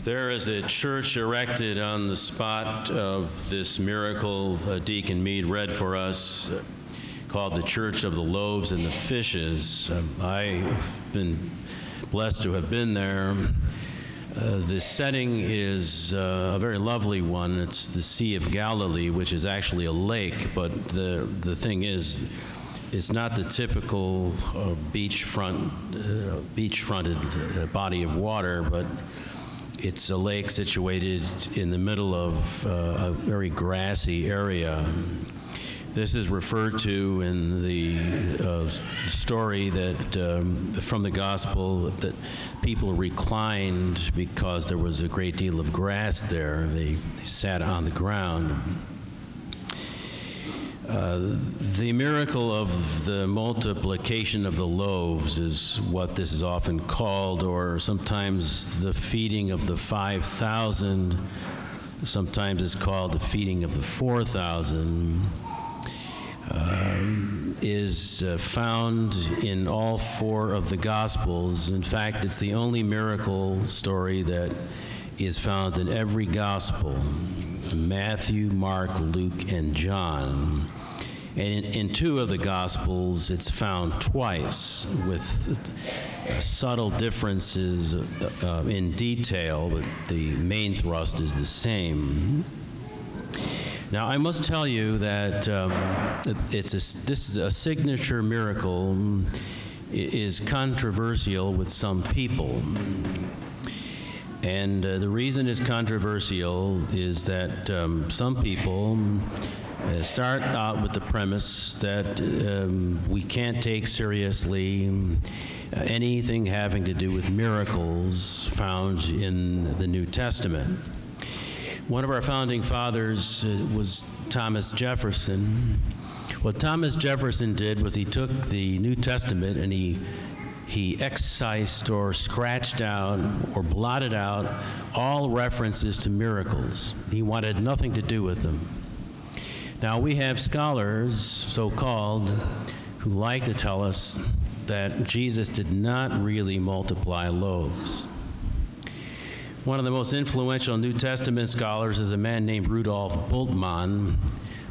There is a church erected on the spot of this miracle Deacon Meade read for us, called the Church of the Loaves and the Fishes. I've been blessed to have been there. The setting is a very lovely one. It's the Sea of Galilee, which is actually a lake, but the thing is, it's not the typical beach-fronted body of water, but it's a lake situated in the middle of a very grassy area. This is referred to in the story that from the gospel that people reclined because there was a great deal of grass there. They sat on the ground. The miracle of the multiplication of the loaves is what this is often called, or sometimes the feeding of the 5,000. Sometimes it's called the feeding of the 4,000. Is found in all four of the Gospels. In fact, it's the only miracle story that is found in every Gospel: Matthew, Mark, Luke, and John. And in two of the Gospels, it's found twice with subtle differences in detail, but the main thrust is the same. Now, I must tell you that this is a signature miracle. It is controversial with some people. And the reason it's controversial is that some people start out with the premise that we can't take seriously anything having to do with miracles found in the New Testament. One of our founding fathers was Thomas Jefferson. What Thomas Jefferson did was he took the New Testament and he excised or scratched out or blotted out all references to miracles. He wanted nothing to do with them. Now, we have scholars, so-called, who like to tell us that Jesus did not really multiply loaves. One of the most influential New Testament scholars is a man named Rudolf Bultmann.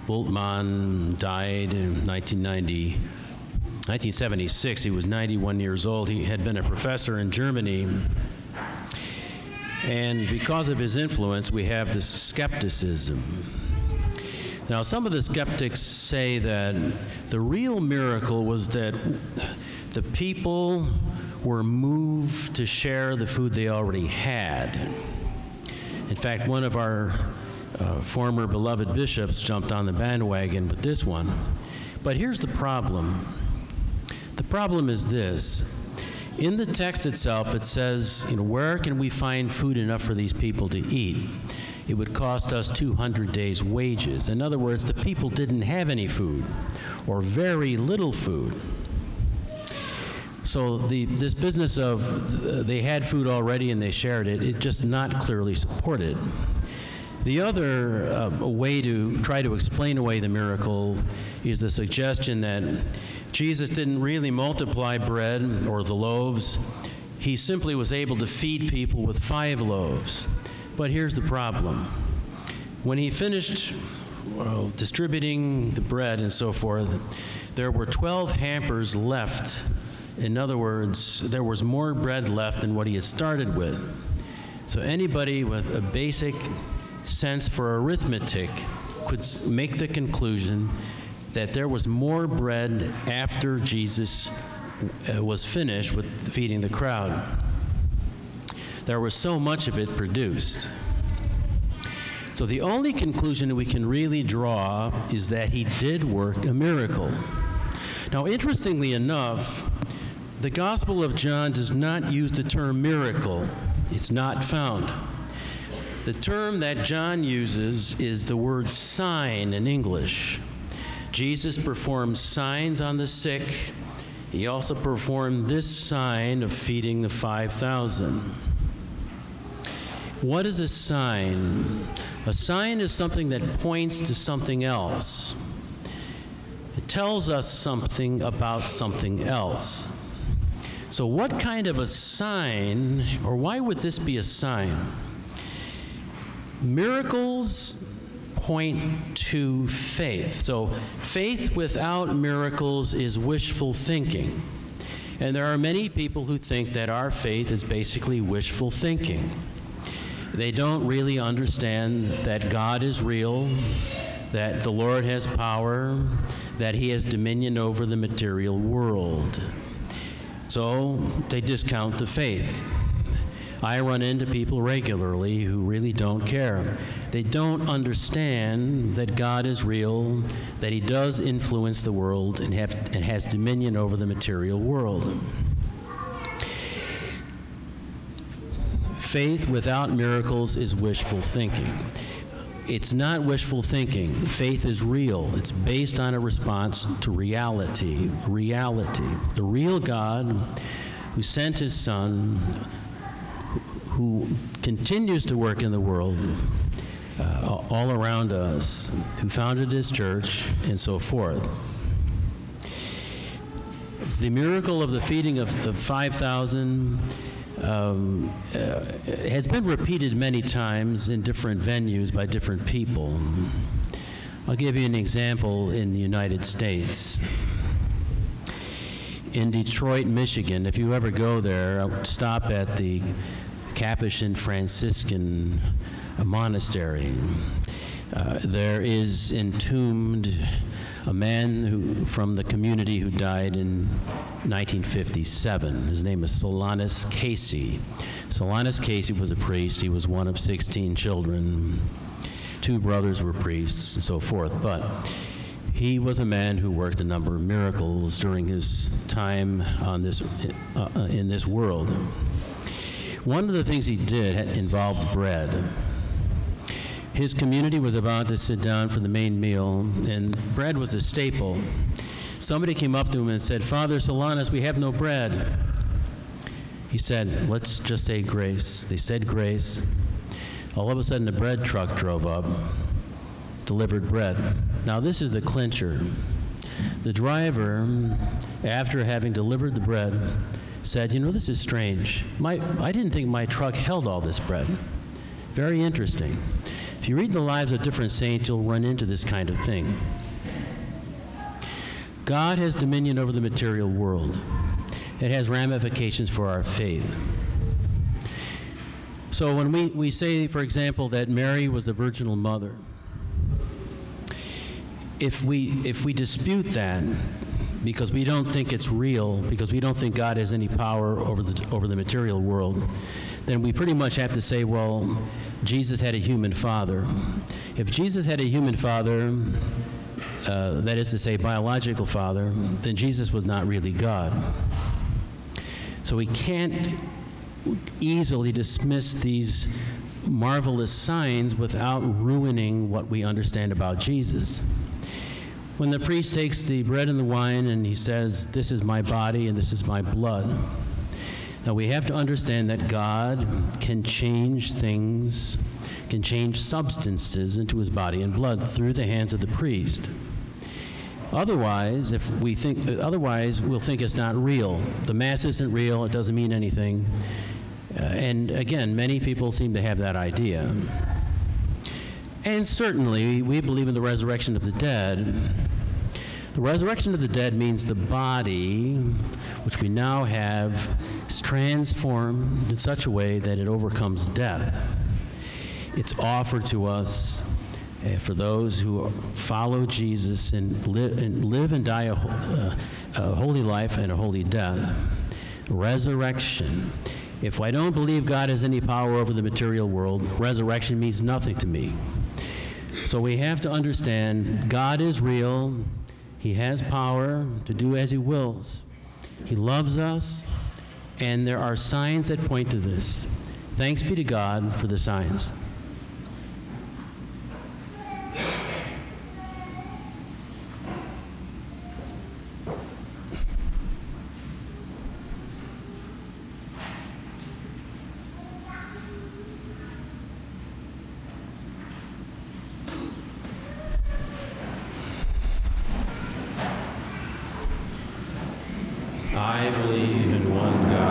Bultmann died in 1976. He was 91 years old. He had been a professor in Germany. And because of his influence, we have this skepticism. Now, some of the skeptics say that the real miracle was that the people were moved to share the food they already had. In fact, one of our former beloved bishops jumped on the bandwagon with this one. But here's the problem. The problem is this. In the text itself, it says, where can we find food enough for these people to eat? It would cost us 200 days' wages. In other words, the people didn't have any food, or very little food. So this business of they had food already and they shared it, it's just not clearly supported. The other way to try to explain away the miracle is the suggestion that Jesus didn't really multiply bread or the loaves. He simply was able to feed people with 5 loaves. But here's the problem. When he finished distributing the bread and so forth, there were 12 hampers left. In other words, there was more bread left than what he had started with. So anybody with a basic sense for arithmetic could make the conclusion that there was more bread after Jesus was finished with feeding the crowd. There was so much of it produced. So the only conclusion we can really draw is that he did work a miracle. Now, interestingly enough, the Gospel of John does not use the term miracle. It's not found. The term that John uses is the word sign in English. Jesus performed signs on the sick. He also performed this sign of feeding the 5,000. What is a sign? A sign is something that points to something else. It tells us something about something else. So what kind of a sign, or why would this be a sign? Miracles point to faith. So faith without miracles is wishful thinking. And there are many people who think that our faith is basically wishful thinking. They don't really understand that God is real, that the Lord has power, that he has dominion over the material world. So they discount the faith. I run into people regularly who really don't care. They don't understand that God is real, that he does influence the world and has dominion over the material world. Faith without miracles is wishful thinking. It's not wishful thinking. Faith is real. It's based on a response to reality. Reality. The real God who sent his Son, who continues to work in the world all around us, who founded his church, and so forth. The miracle of the feeding of 5,000 has been repeated many times in different venues by different people. I'll give you an example in the United States. In Detroit, Michigan, if you ever go there, stop at the Capuchin Franciscan monastery. There is entombed a man from the community who died in 1957. His name is Solanus Casey. Solanus Casey was a priest. He was one of 16 children. 2 brothers were priests, and so forth. But he was a man who worked a number of miracles during his time on in this world. One of the things he did involved bread. His community was about to sit down for the main meal, and bread was a staple. Somebody came up to him and said, "Father Solanus, we have no bread." He said, "Let's just say grace." They said grace. All of a sudden, a bread truck drove up, delivered bread. Now, this is the clincher. The driver, after having delivered the bread, said, "You know, this is strange. I didn't think my truck held all this bread." Very interesting. If you read the lives of different saints, you'll run into this kind of thing. God has dominion over the material world. It has ramifications for our faith. So when we say, for example, that Mary was the virginal mother, if we dispute that, because we don't think it's real, because we don't think God has any power over the material world, then we pretty much have to say, well, Jesus had a human father. If Jesus had a human father, that is to say, biological father, then Jesus was not really God. So we can't easily dismiss these marvelous signs without ruining what we understand about Jesus. When the priest takes the bread and the wine and he says, "This is my body and this is my blood," now we have to understand that God can change things, can change substances into his body and blood through the hands of the priest. Otherwise, we'll think it's not real. The Mass isn't real, it doesn't mean anything. And again, many people seem to have that idea. And certainly, we believe in the resurrection of the dead. The resurrection of the dead means the body, which we now have, is transformed in such a way that it overcomes death. It's offered to us for those who follow Jesus and live and die a holy life and a holy death. Resurrection. If I don't believe God has any power over the material world, resurrection means nothing to me. So we have to understand God is real. He has power to do as he wills. He loves us, and there are signs that point to this. Thanks be to God for the signs. I believe in one God.